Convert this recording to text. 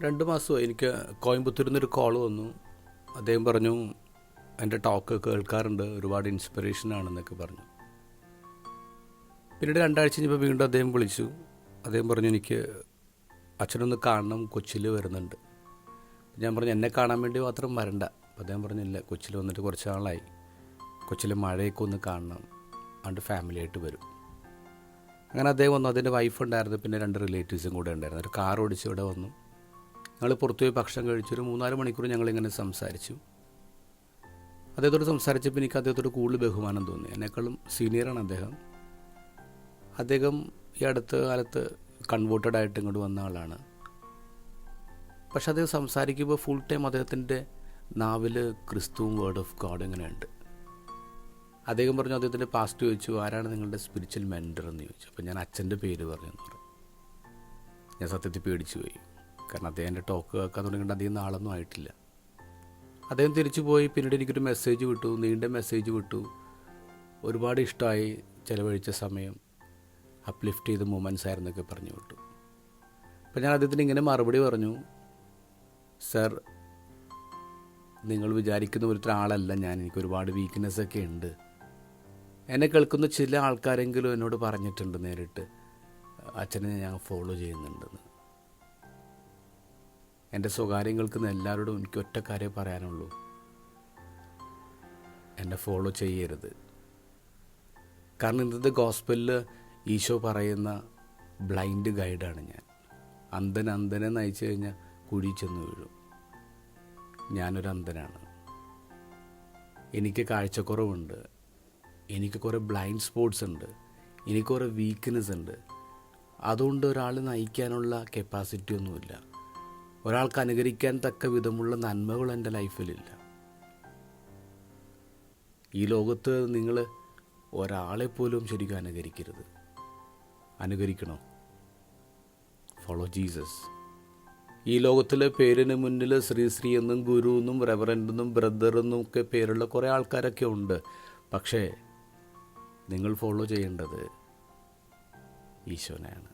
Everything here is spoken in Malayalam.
2 മാസമായി എനിക്ക് കോയമ്പത്തൂരിൽ നിന്നൊരു കോൾ വന്നു. അദ്ദേഹം പറഞ്ഞു എൻ്റെ ടോക്ക് കേൾക്കാറുണ്ട്, ഒരുപാട് ഇൻസ്പിറേഷനാണെന്നൊക്കെ പറഞ്ഞു. പിന്നീട് 2 ആഴ്ച കഴിഞ്ഞപ്പോൾ വീണ്ടും അദ്ദേഹം വിളിച്ചു. അദ്ദേഹം പറഞ്ഞു എനിക്ക് അച്ഛനൊന്ന് കാണണം, കൊച്ചിയിൽ വരുന്നുണ്ട്. ഞാൻ പറഞ്ഞു എന്നെ കാണാൻ വേണ്ടി മാത്രം വരണ്ട. അപ്പോൾ അദ്ദേഹം പറഞ്ഞില്ല, കൊച്ചിയിൽ വന്നിട്ട് കുറച്ച് നാളായി, കൊച്ചിയിലെ മഴയൊക്കെ ഒന്ന് കാണണം, അതുകൊണ്ട് ഫാമിലിയായിട്ട് വരും. അങ്ങനെ അദ്ദേഹം വന്നു. അതിൻ്റെ വൈഫ് ഉണ്ടായിരുന്നു, പിന്നെ 2 റിലേറ്റീവ്സും കൂടെ ഉണ്ടായിരുന്നു. ഒരു കാർ ഓടിച്ച് ഇവിടെ വന്നു. ഞങ്ങൾ പുറത്തുപോയി ഭക്ഷണം കഴിച്ചൊരു 3-4 മണിക്കൂർ ഞങ്ങളിങ്ങനെ സംസാരിച്ചു. അദ്ദേഹത്തോട് സംസാരിച്ചപ്പോൾ എനിക്ക് അദ്ദേഹത്തോട് കൂടുതൽ ബഹുമാനം തോന്നി. എന്നെക്കാളും സീനിയറാണ് അദ്ദേഹം. അദ്ദേഹം ഈ അടുത്ത കാലത്ത് കൺവേർട്ടഡ് ആയിട്ട് ഇങ്ങോട്ട് വന്ന ആളാണ്. പക്ഷെ അദ്ദേഹം സംസാരിക്കുമ്പോൾ ഫുൾ ടൈം അദ്ദേഹത്തിൻ്റെ നാവിൽ ക്രിസ്തുവും വേർഡ് ഓഫ് ഗോഡ് ഇങ്ങനെയുണ്ട്. അദ്ദേഹം പറഞ്ഞു, അദ്ദേഹത്തിൻ്റെ പാസ്റ്റ് ചോദിച്ചു, ആരാണ് നിങ്ങളുടെ സ്പിരിച്വൽ മെൻറ്റർ എന്ന് ചോദിച്ചു. അപ്പോൾ ഞാൻ അച്ഛൻ്റെ പേര് പറഞ്ഞു. ഞാൻ സത്യത്തിൽ പേടിച്ചു പോയി. കാരണം അദ്ദേഹം എൻ്റെ ടോക്ക് കേൾക്കാൻ തുടങ്ങിയിട്ട് അധികം നാളൊന്നും ആയിട്ടില്ല. അദ്ദേഹം തിരിച്ചു പോയി. പിന്നീട് എനിക്കൊരു മെസ്സേജ് വിട്ടു, നീണ്ട മെസ്സേജ് വിട്ടു. ഒരുപാട് ഇഷ്ടമായി, ചിലവഴിച്ച സമയം അപ്ലിഫ്റ്റ് ചെയ്ത മൂമെൻറ്റ്സ് ആയിരുന്നൊക്കെ പറഞ്ഞു വിട്ടു. അപ്പോൾ ഞാൻ അദ്ദേഹത്തിന് ഇങ്ങനെ മറുപടി പറഞ്ഞു, സർ, നിങ്ങൾ വിചാരിക്കുന്ന ഒരാളല്ല ഞാൻ. എനിക്ക് ഒരുപാട് വീക്ക്നെസ്സൊക്കെ ഉണ്ട്. എന്നെ കേൾക്കുന്ന ചില ആൾക്കാരെങ്കിലും എന്നോട് പറഞ്ഞിട്ടുണ്ട് നേരിട്ട്, അച്ഛനെ ഞാൻ ഫോളോ ചെയ്യുന്നുണ്ടെന്ന്. എൻ്റെ സ്വകാര്യങ്ങൾക്ക് എല്ലാവരോടും എനിക്ക് ഒറ്റ കാര്യം പറയാനുള്ളൂ, എന്നെ ഫോളോ ചെയ്യരുത്. കാരണം ഇന്നത്തെ ഗോസ്പലിൽ ഈശോ പറയുന്ന ബ്ലൈൻഡ് ഗൈഡാണ് ഞാൻ. അന്ധനെ നയിച്ചു കഴിഞ്ഞാൽ കുഴി ചെന്ന് വീഴും. ഞാനൊരു അന്ധനാണ്. എനിക്ക് കാഴ്ചക്കുറവുണ്ട്, എനിക്ക് കുറേ ബ്ലൈൻഡ് സ്പോട്ട്സ് ഉണ്ട്, എനിക്ക് കുറേ വീക്ക്നെസ് ഉണ്ട്. അതുകൊണ്ട് ഒരാൾ നയിക്കാനുള്ള കപ്പാസിറ്റി ഒന്നുമില്ല. ഒരാൾക്ക് അനുകരിക്കാൻ തക്ക വിധമുള്ള നന്മകൾ എൻ്റെ ലൈഫിലില്ല. ഈ ലോകത്ത് നിങ്ങൾ ഒരാളെപ്പോലും ശരിക്കും അനുകരിക്കരുത്. അനുകരിക്കണോ? Follow Jesus. ഈ ലോകത്തിലെ പേരിന് മുന്നിൽ ശ്രീ എന്നും ഗുരു എന്നും റെവറൻഡ് എന്നും ബ്രദർ എന്നും ഒക്കെ പേരുള്ള കുറേ ആൾക്കാരൊക്കെ ഉണ്ട്. പക്ഷേ നിങ്ങൾ ഫോളോ ചെയ്യേണ്ടത് ഈശോനെയാണ്.